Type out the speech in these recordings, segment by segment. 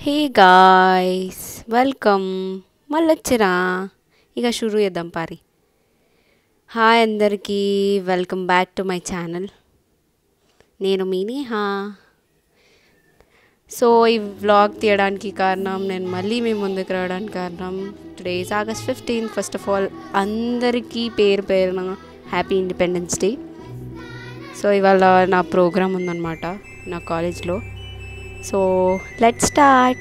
Hey guys, welcome. మళ్ళొచ్చిరా. ఇక షురూ చేద్దాం పారి. హాయ్ అందరికీ, welcome back to my channel. నేను మీ నేహా. సో ఈ వ్లాగ్ తీయడానికి కారణం, నేను మళ్ళీ మీ ముందుకు రావడానికి కారణం, today is August 15th. First of all అందరికీ పేరు పేరున హ్యాపీ ఇండిపెండెన్స్ డే. సో ఇవాళ నా ప్రోగ్రామ్ ఉందన్నమాట నా కాలేజ్లో. So let's start.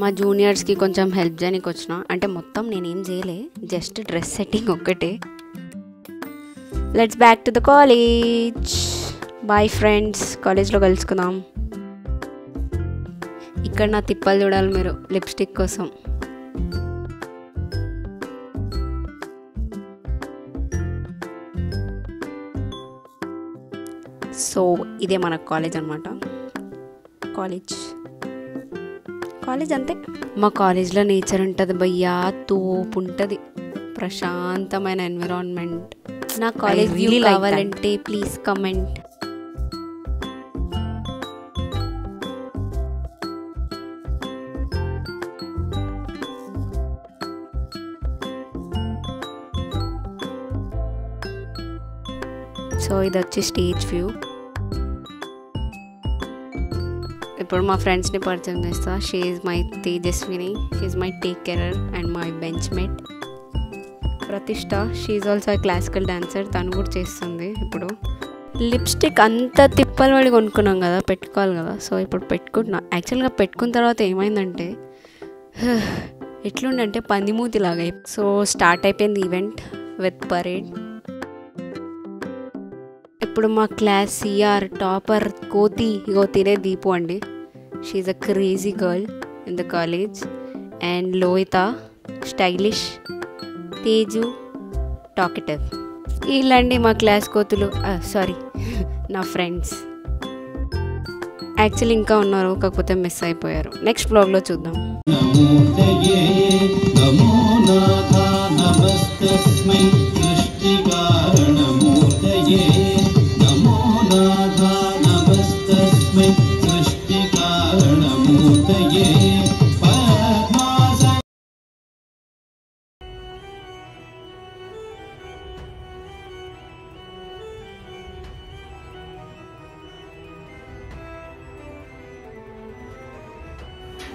మా జూనియర్స్కి కొంచెం హెల్ప్ చేయడానికి వచ్చిన, అంటే మొత్తం నేనేం చేయలే, జస్ట్ డ్రెస్ సెట్టింగ్ ఒక్కటే. Let's back to the college. Bye friends, కాలేజ్లో కలుసుకుందాం. ఇక్కడ నా తిప్పలు చూడాలి మీరు లిప్స్టిక్ కోసం. సో ఇదే మన కాలేజ్ అనమాట. కాలేజ్ అంతే. మా కాలేజ్లో నేచర్ ఉంటుంది భయ్యా, తోపు ఉంటుంది, ప్రశాంతమైన ఎన్విరాన్మెంట్. నా కాలేజ్ వ్యూ కావాలంటే ప్లీజ్ కమెంట్. సో ఇది వచ్చి స్టేజ్ వ్యూ. ఇప్పుడు మా ఫ్రెండ్స్ని పరిచయం చేస్తా. She is my Tejaswini, she is my take carer and my benchmate. Pratishta, she is also classical dancer, తను కూడా చేస్తుంది. ఇప్పుడు లిప్స్టిక్ అంత తిప్పలు పడి కొనుక్కున్నాం కదా, పెట్టుకోవాలి కదా. సో ఇప్పుడు పెట్టుకుంటున్నా. యాక్చువల్గా పెట్టుకున్న తర్వాత ఏమైందంటే ఎట్లుండంటే పందిమూతిలాగా. సో స్టార్ట్ అయిపోయింది ఈవెంట్ విత్ పరేడ్. ఇప్పుడు మా క్లాస్ సిఆర్ టాపర్ కోతి, ఇగో తినే దీపు అండి. She is a crazy girl in the college. And Lohitha stylish, Teju talkative. వీళ్ళండి మా క్లాస్ కోతులు, సారీ నా ఫ్రెండ్స్. యాక్చువల్లీ ఇంకా ఉన్నారు, కాకపోతే మిస్ అయిపోయారు. నెక్స్ట్ బ్లాగ్లో చూద్దాం.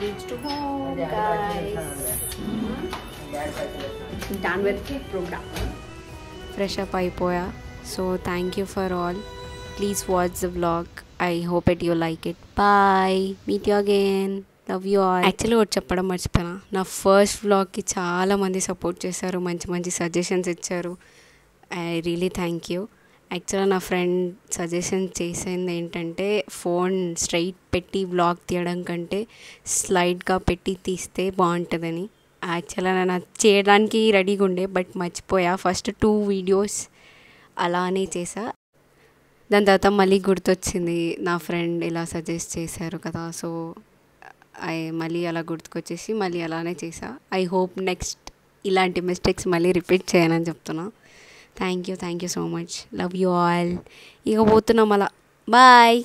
Reached home, guys. Done with program. Fresh up అయిపోయా. So thank you for all. Please watch the vlog. I hope that you like it. Bye. Meet you again. Love you all. Actually ఒకటి చెప్పడం మర్చిపోయినా. నా first వ్లాగ్కి చాలామంది support చేశారు, మంచి మంచి suggestions ఇచ్చారు. I really thank you. యాక్చువల్గా నా ఫ్రెండ్ సజెషన్ చేసింది ఏంటంటే, ఫోన్ స్ట్రైట్ పెట్టి వ్లాగ్ తీయడం కంటే స్లైడ్గా పెట్టి తీస్తే బాగుంటుందని. యాక్చువల్గా నేను చేయడానికి రెడీగా ఉండే, బట్ మర్చిపోయా. ఫస్ట్ 2 వీడియోస్ అలానే చేసా. దాని తర్వాత మళ్ళీ గుర్తొచ్చింది, నా ఫ్రెండ్ ఇలా సజెస్ట్ చేశారు కదా. సో మళ్ళీ అలా గుర్తుకొచ్చేసి మళ్ళీ అలానే చేసా. ఐ హోప్ నెక్స్ట్ ఇలాంటి మిస్టేక్స్ మళ్ళీ రిపీట్ చేయనని చెప్తున్నా. Thank you so much. Love you all. ఇక పోతున్నాం అలా. బాయ్.